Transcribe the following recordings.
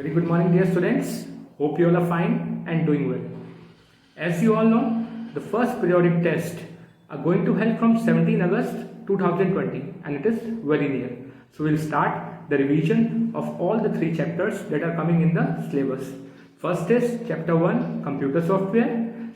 Very good morning, dear students. Hope you all are fine and doing well. As you all know, the first periodic test are going to held from 17 August 2020 and it is very near. So we'll start the revision of all the three chapters that are coming in the syllabus. First is chapter 1, computer software.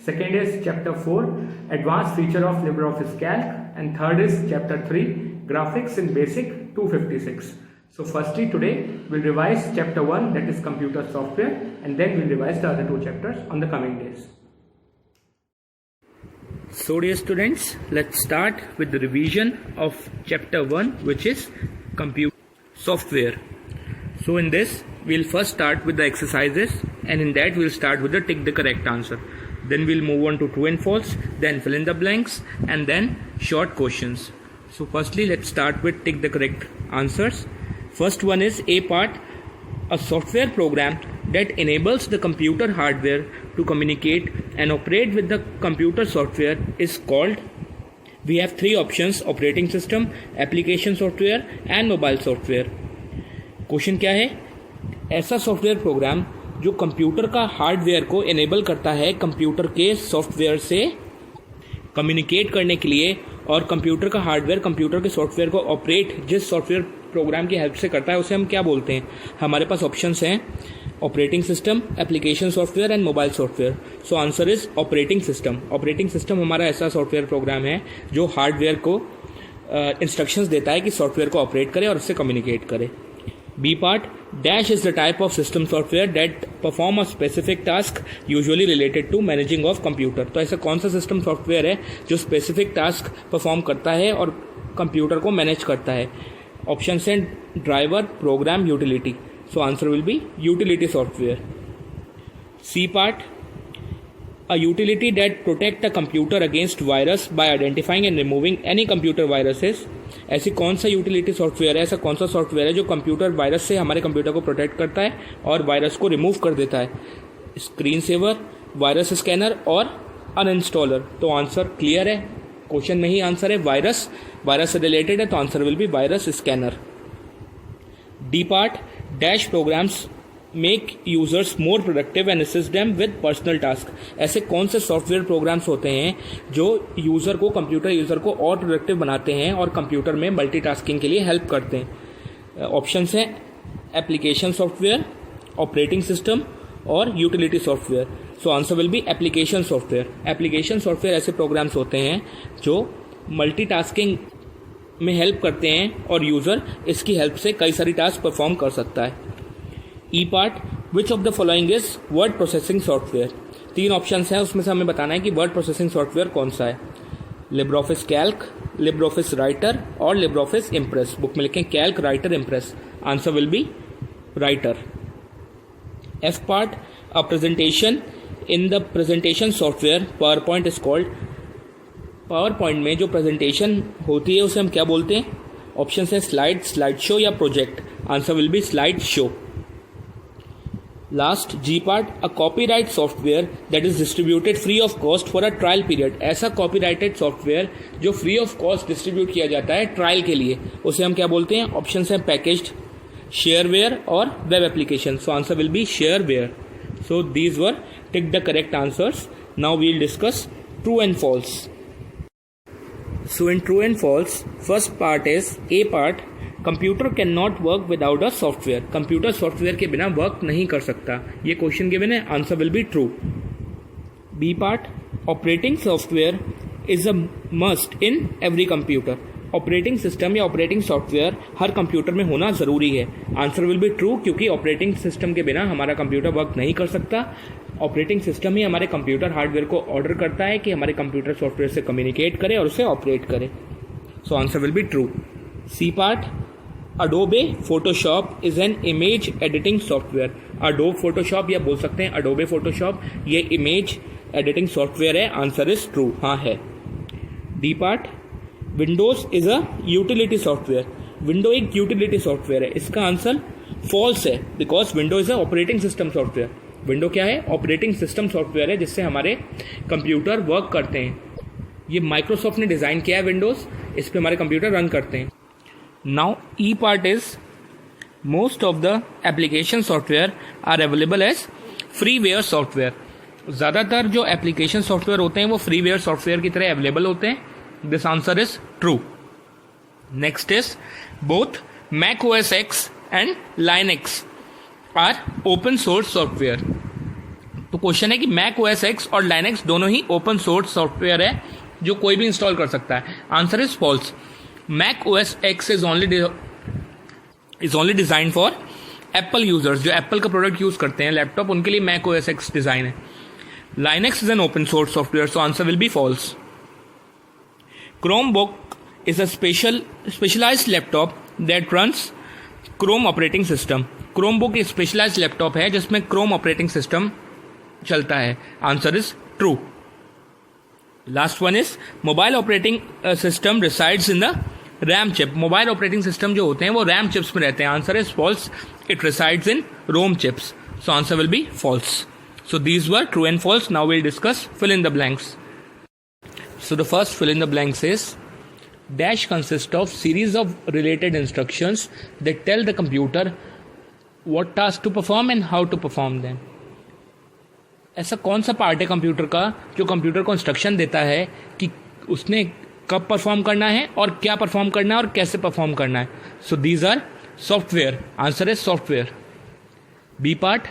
Second is chapter 4, advanced feature of LibreOffice Calc. And third is chapter 3, graphics in basic 256. So firstly today we'll revise chapter 1, that is computer software, and then we'll revise the other two chapters on the coming days. So dear students, let's start with the revision of chapter 1, which is computer software. So in this we'll first start with the exercises, and in that we'll start with the tick the correct answer. Then we'll move on to true and false, then fill in the blanks, and then short questions. So firstly let's start with tick the correct answers. First one is A part, a software program that enables the computer hardware to communicate and operate with the computer software is called. We have three options: operating system, application software and mobile software. Question क्या है? ऐसा software program जो computer का hardware को enable करता है computer के software से कम्युनिकेट करने के लिए, और कंप्यूटर का हार्डवेयर कंप्यूटर के सॉफ्टवेयर को ऑपरेट जिस सॉफ्टवेयर प्रोग्राम की हेल्प से करता है उसे हम क्या बोलते हैं? हमारे पास ऑप्शंस हैं operating system, application software and mobile software. So answer is operating system. Operating system हमारा ऐसा सॉफ्टवेयर प्रोग्राम है जो हार्डवेयर को इंस्ट्रक्शंस देता है कि सॉफ्टवेयर को ऑपरेट करे और उससे कम्युनिकेट करे. B part, dash is the type of system software that perform a specific task usually related to managing of computer. तो ऐसा कौन सा सिस्टम सॉफ्टवेयर है जो स्पेसिफिक टास्क परफॉर्म करता है और कंप्यूटर को मैनेज करता है? ऑप्शन हैं driver, program, utility. So answer will be utility software. C part, a utility that protect a computer against virus by identifying and removing any computer viruses. ऐसी कौन सा यूटिलिटी सॉफ्टवेयर है, ऐसा कौन सा सॉफ्टवेयर है जो कंप्यूटर वायरस से हमारे कंप्यूटर को प्रोटेक्ट करता है और वायरस को रिमूव कर देता है? स्क्रीन सेवर, वायरस स्कैनर और अनइंस्टॉलर. तो आंसर क्लियर है, क्वेश्चन में ही आंसर है वायरस. वायरस से रिलेटेड है तो answer will be virus scanner. D part, dash programs make users more productive and assist them with personal task. ऐसे कौन से सॉफ्टवेयर प्रोग्राम्स होते हैं जो यूजर को, कंप्यूटर यूजर को और प्रोडक्टिव बनाते हैं और कंप्यूटर में मल्टीटास्किंग के लिए हेल्प करते हैं? ऑप्शंस हैं एप्लीकेशन सॉफ्टवेयर, ऑपरेटिंग सिस्टम और utility software. So answer will B application software. Application software ऐसे प्रोग्राम्स होते हैं जो मल्टीटास्किंग में हेल्प करते हैं और यूजर इसकी हेल्प से कई सारी टास्क परफॉर्म कर सकता है. E part, which of the following is word processing software. तीन ऑप्शंस हैं, उसमें से हमें बताना है कि वर्ड प्रोसेसिंग सॉफ्टवेयर कौन सा है. लिब्रऑफिस कैल्क, लिब्रऑफिस राइटर और लिब्रऑफिस इम्प्रेस. बुक में लिखें Calc, writer, impress. Answer will B writer. F part, a presentation in the presentation software power point is called. Power point में जो प्रेजेंटेशन होती है उसे हम क्या बोलते हैं? ऑप्शन है स्लाइड, स्लाइड शो या project. Answer will be slide show. Last, G part, a copyright software that is distributed free of cost for a trial period. ऐसा कॉपीराइटेड सॉफ्टवेयर जो फ्री ऑफ कॉस्ट डिस्ट्रीब्यूट किया जाता है trial के लिए, उसे हम क्या बोलते हैं? ऑप्शन हैं पैकेज्ड, शेयरवेयर और web application. So answer will be shareware. So these were tick the correct answers. Now we will discuss true and false. So in true and false, first part is A part, computer cannot work without a software. Computer software के बिना work नहीं कर सकता. ये question given है, answer will be true. B part, operating software is a must in every computer. Operating system या operating software हर computer में होना जरूरी है. आंसर विल बी ट्रू, क्योंकि ऑपरेटिंग सिस्टम के बिना हमारा कंप्यूटर वर्क नहीं कर सकता. ऑपरेटिंग सिस्टम ही हमारे कंप्यूटर हार्डवेयर को ऑर्डर करता है कि हमारे कंप्यूटर सॉफ्टवेयर से कम्युनिकेट करे और उसे ऑपरेट करे. So answer will be true. C part, Adobe Photoshop is an image editing software. Adobe Photoshop या बोल सकते हैं अडोबे फोटोशॉप, ये इमेज एडिटिंग सॉफ्टवेयर है. आंसर इज ट्रू, हाँ है. D part, Windows is a utility software. Window एक utility software है. इसका आंसर फॉल्स है, because window is a operating system software. Window क्या है? ऑपरेटिंग सिस्टम सॉफ्टवेयर है जिससे हमारे कंप्यूटर वर्क करते हैं. ये माइक्रोसॉफ्ट ने डिज़ाइन किया है विंडोज़, इस पर हमारे कंप्यूटर रन करते हैं. Now E part is Most of the application software are available as freeware software. ज़्यादातर जो एप्लीकेशन सॉफ्टवेयर होते हैं वो फ्रीवेयर सॉफ्टवेयर की तरह अवेलेबल होते हैं. This answer is true. Next is both Mac OS X and Linux are open source software. तो क्वेश्चन है कि मैक ओएस एक्स और लाइनक्स दोनों ही ओपन सोर्स सॉफ्टवेयर है जो कोई भी इंस्टॉल कर सकता है. Answer is false. Mac OS X is only design for Apple users. जो एप्पल का प्रोडक्ट यूज करते हैं लैपटॉप, उनके लिए मैक ओएस एक्स डिजाइन है. Linux is an open source software, so answer will be false. Chromebook is a specialized laptop that runs Chrome operating system. Chromebook एक specialized laptop है जिसमें Chrome operating system चलता है. Answer is true. Last one is mobile operating system resides in the RAM chip. Mobile operating system जो होते हैं वो RAM chips में रहते हैं. Answer is false. It resides in ROM chips. So answer will be false. So these were true and false. Now we'll discuss fill in the blanks. So the first fill in the blanks is dash consists of series of related instructions that tell the computer what task to perform and how to perform them. ऐसा कौन सा part है computer का जो computer को instruction देता है कि उसने कब परफॉर्म करना है और क्या परफॉर्म करना है और कैसे परफॉर्म करना है. So these are software. Answer is software. B part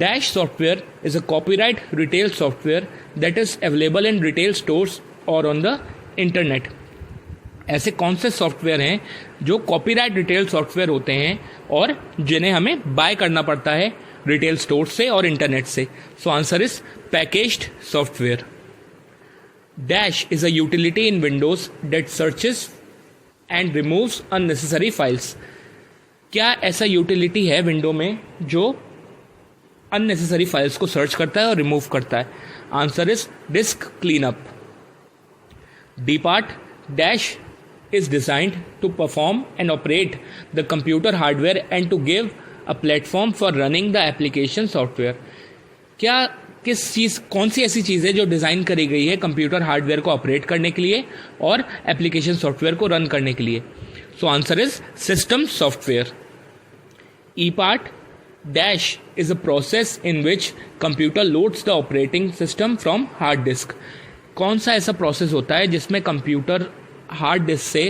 Dash software is a copyright retail software that is available in retail stores or on the internet. ऐसे कौन से सॉफ्टवेयर हैं जो कॉपीराइट रिटेल सॉफ्टवेयर होते हैं और जिन्हें हमें बाय करना पड़ता है रिटेल स्टोर से और इंटरनेट से. So answer is packaged software. Dash is a utility in Windows that searches and removes unnecessary files. क्या ऐसा यूटिलिटी है विंडो में जो अननेसेसरी फाइल्स को सर्च करता है और रिमूव करता है. Answer is disk clean up. D part dash is designed to perform and operate the computer hardware and to give a platform for running the application software. क्या कौन सी ऐसी चीज़ है जो डिज़ाइन करी गई है कंप्यूटर हार्डवेयर को ऑपरेट करने के लिए और एप्लीकेशन सॉफ्टवेयर को रन करने के लिए. So answer is system software. E part Dash is a process in which computer loads the operating system from hard disk. कौन सा ऐसा प्रोसेस होता है जिसमें कंप्यूटर हार्ड डिस्क से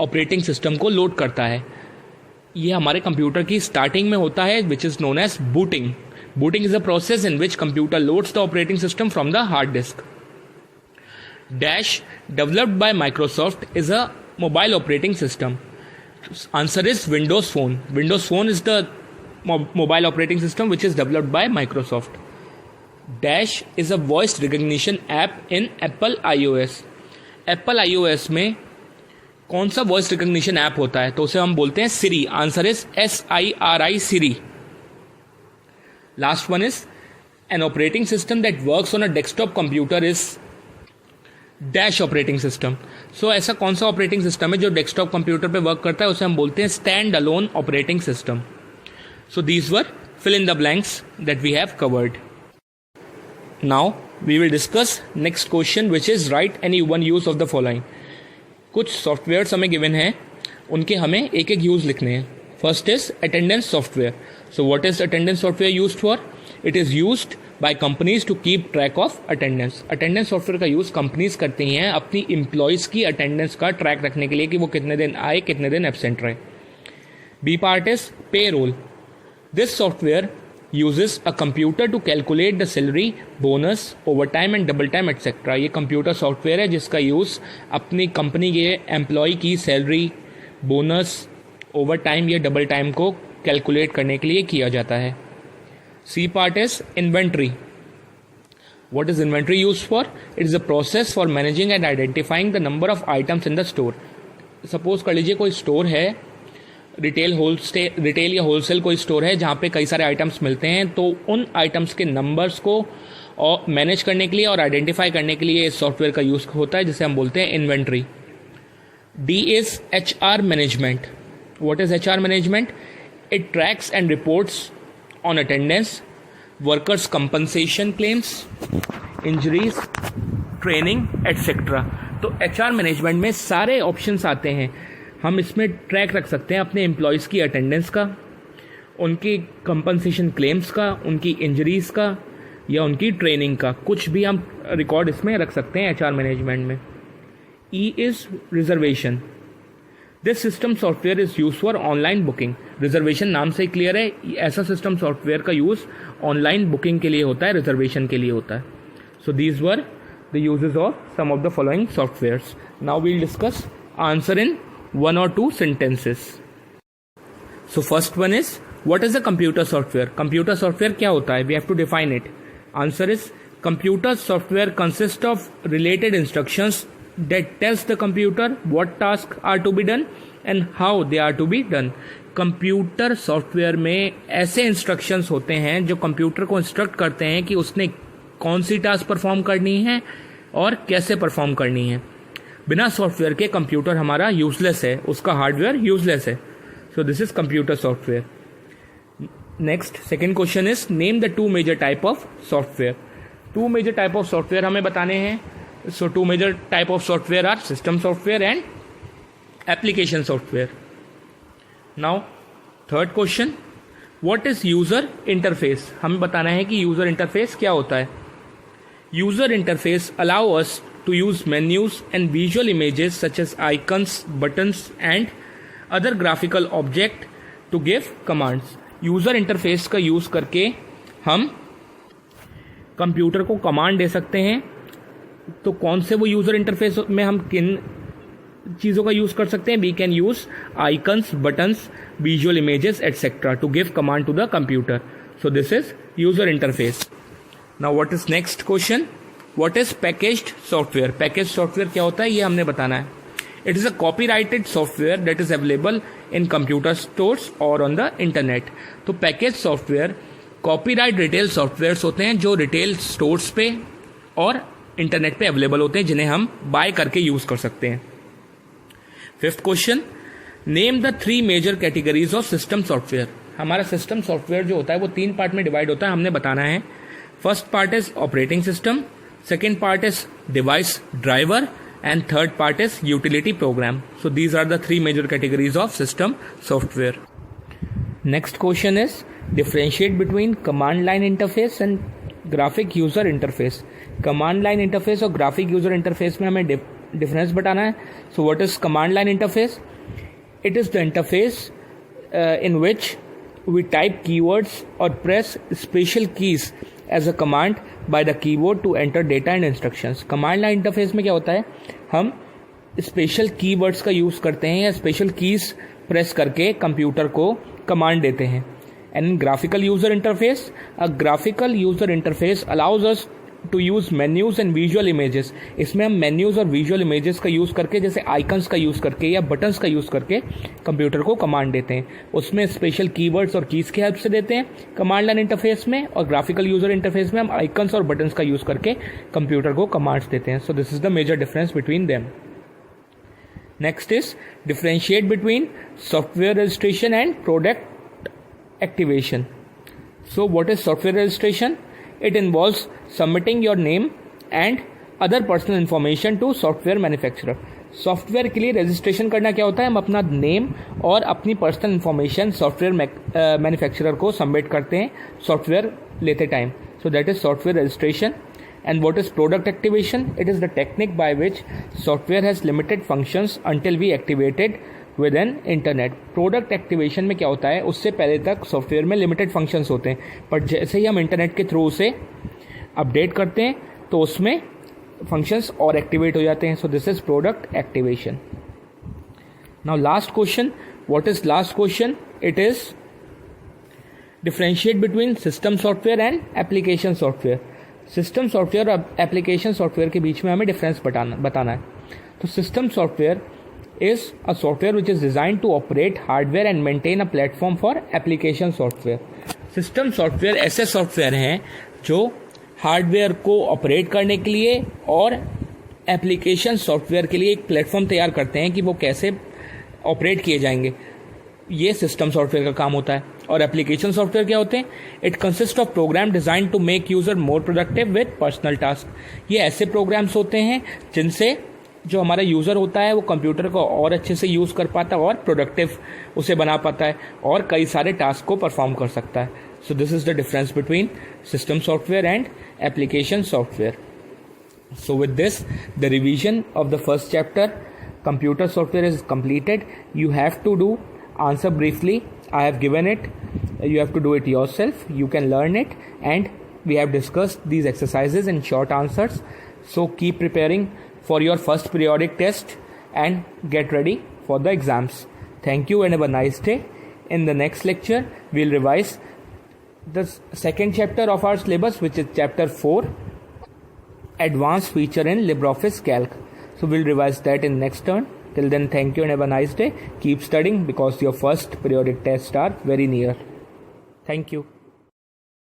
ऑपरेटिंग सिस्टम को लोड करता है. ये हमारे कंप्यूटर की स्टार्टिंग में होता है which is known as booting. Booting is a process in which computer loads the operating system from the hard disk. Dash developed by Microsoft is a mobile operating system. Answer is Windows Phone. Windows Phone is the mobile operating system which is developed by Microsoft. Dash is a voice recognition app in Apple iOS. Apple iOS में कौन सा voice recognition app होता है तो उसे हम बोलते हैं Siri. Answer is SIRI Siri. Last one is an operating system that works on a desktop computer is Dash operating system. So ऐसा कौन सा operating system है जो desktop computer पे work करता है उसे हम बोलते हैं stand alone operating system. So these were fill in the blanks that we have covered. Now we will discuss next question which is write any one use of the following. कुछ software हमें given है उनके हमें एक एक use लिखने हैं. First is attendance software. So what is attendance software used for? It is used by companies to keep track of attendance. Attendance software का यूज कंपनीज करती हैं अपनी एम्प्लॉयज की अटेंडेंस का ट्रैक रखने के लिए कि वो कितने दिन आए कितने दिन एब्सेंट रहे. B part is payroll. This software uses a computer to calculate the salary, bonus, overtime and double time etc. ये कंप्यूटर सॉफ्टवेयर है जिसका यूज़ अपनी कंपनी के एम्प्लॉय की सैलरी, बोनस, ओवर टाइम या डबल टाइम को calculate करने के लिए किया जाता है. C part is inventory. What is inventory used for? It is a process for managing and identifying the number of items in the store. Suppose कर लीजिए कोई स्टोर है, रिटेल या होलसेल कोई स्टोर है जहाँ पे कई सारे आइटम्स मिलते हैं, तो उन आइटम्स के नंबर्स को और मैनेज करने के लिए और आइडेंटिफाई करने के लिए इस सॉफ्टवेयर का यूज़ होता है जिसे हम बोलते हैं inventory. D is HR management. What is HR management? It tracks and reports on attendance, workers compensation claims, injuries, training etcetera. तो HR मैनेजमेंट में सारे ऑप्शंस आते हैं. हम इसमें ट्रैक रख सकते हैं अपने एम्प्लॉयज़ की अटेंडेंस का, उनकी कंपनसेशन क्लेम्स का, उनकी इंजरीज का या उनकी ट्रेनिंग का, कुछ भी हम रिकॉर्ड इसमें रख सकते हैं HR मैनेजमेंट में। E is reservation. This system software is use for online booking. Reservation नाम से क्लियर है, ऐसा सिस्टम सॉफ्टवेयर का यूज़ ऑनलाइन बुकिंग के लिए होता है, रिजर्वेशन के लिए होता है। So these were the uses of some of the following softwares. Now we'll discuss answer in 1 or 2 sentences. So first one is, what is a computer software? Computer software क्या होता है? We have to define it. Answer is, computer software consists of related instructions that tells the computer what tasks are to be done and how they are to be done. Computer software में ऐसे instructions होते हैं जो computer को instruct करते हैं कि उसने कौन सी टास्क परफॉर्म करनी है और कैसे परफॉर्म करनी है। बिना सॉफ्टवेयर के कंप्यूटर हमारा यूजलेस है, उसका हार्डवेयर यूजलेस है। So this is computer software. Next second question is, name the 2 major type of software. 2 major type of software हमें बताने हैं। So 2 major type of software are system software and application software. Now third question, what is user interface. हमें बताना है कि user interface क्या होता है। User interface allow us to use menus and visual images such as icons, buttons and other graphical object to give commands. User interface का use करके हम कंप्यूटर को कमांड दे सकते हैं। तो कौन से वो यूज़र इंटरफेस में हम किन चीज़ों का यूज़ कर सकते हैं? We can use icons, buttons, visual images etcetera to give command to the computer. So this is user interface. Now what is next question, What is packaged software? Packaged software क्या होता है ये हमने बताना है। It is a copyrighted software that is available in computer stores or on the internet. तो packaged software copyright retail softwares होते हैं जो रिटेल स्टोर्स पे और इंटरनेट पे अवेलेबल होते हैं, जिन्हें हम बाय करके यूज कर सकते हैं। Fifth question, name the 3 major categories of system software. हमारा सिस्टम सॉफ्टवेयर जो होता है वो 3 पार्ट में डिवाइड होता है, हमने बताना है। First part is operating system, second part is device driver and third part is utility program. So these are the 3 major categories of system software. Next question is, differentiate between command line interface and graphic user interface. Command line interface और graphic user interface में हमें difference बताना है। So what is command line interface? It is the interface in which we type keywords or press special keys as a command by the keyboard to enter data and instructions. Command line interface में क्या होता है, हम special keywords का use करते हैं या special keys press करके कंप्यूटर को कमांड देते हैं। And in graphical user interface, a graphical user interface allows us to use menus and visual images. इसमें हम मेन्यूज और विजुअल इमेजेस का यूज करके, जैसे आइकन्स का यूज करके या बटन्स का यूज करके कंप्यूटर को कमांड देते हैं। उसमें स्पेशल कीवर्ड्स और कीज की हेल्प से देते हैं कमांड लाइन इंटरफेस में, और ग्राफिकल यूजर इंटरफेस में हम आइकन्स और बटन्स का यूज करके कंप्यूटर को कमांड्स देते हैं। So this is the major difference between them. Next is differentiate between software registration and product activation. So what is software registration? It involves submitting your name and other personal information to software manufacturer. Software के लिए registration करना क्या होता है, हम अपना name और अपनी पर्सनल इंफॉर्मेशन सॉफ्टवेयर मैन्युफैक्चरर को सबमिट करते हैं सॉफ्टवेयर लेते time. So that is software registration. And what is product activation? It is the technique by which software has limited functions until we activate it within internet. Product activation में क्या होता है, उससे पहले तक सॉफ्टवेयर में limited functions होते हैं, पर जैसे ही हम इंटरनेट के थ्रू उसे अपडेट करते हैं तो उसमें फंक्शंस और एक्टिवेट हो जाते हैं। So this is product activation. Now last question, what is last question? It is differentiate between system software and application software. System software और एप्लीकेशन सॉफ्टवेयर के बीच में हमें डिफरेंस बताना है। तो system software is a software which is designed to operate hardware and maintain a platform for application software. System software ऐसे software हैं जो हार्डवेयर को ऑपरेट करने के लिए और एप्लीकेशन सॉफ्टवेयर के लिए एक प्लेटफॉर्म तैयार करते हैं कि वो कैसे ऑपरेट किए जाएंगे। ये सिस्टम सॉफ्टवेयर का काम होता है। और एप्लीकेशन सॉफ्टवेयर क्या होते हैं? It consist of program design to make user more productive with personal task. ये ऐसे प्रोग्राम्स होते हैं जिनसे जो हमारा यूज़र होता है वो कंप्यूटर को और अच्छे से यूज़ कर पाता है और प्रोडक्टिव उसे बना पाता है और कई सारे टास्क को परफॉर्म कर सकता है. So this is the difference between system software and application software. So with this, the revision of the first chapter, computer software, is completed. You have to do answer briefly. I have given it. You have to do it yourself. You can learn it, and we have discussed these exercises in short answers. So keep preparing for your first periodic test and get ready for the exams. Thank you and have a nice day. In the next lecture, we'll revise the second chapter of our syllabus, which is chapter 4. Advanced feature in LibreOffice Calc. So we'll revise that in next turn. Till then, thank you and have a nice day. Keep studying because your first periodic tests are very near. Thank you.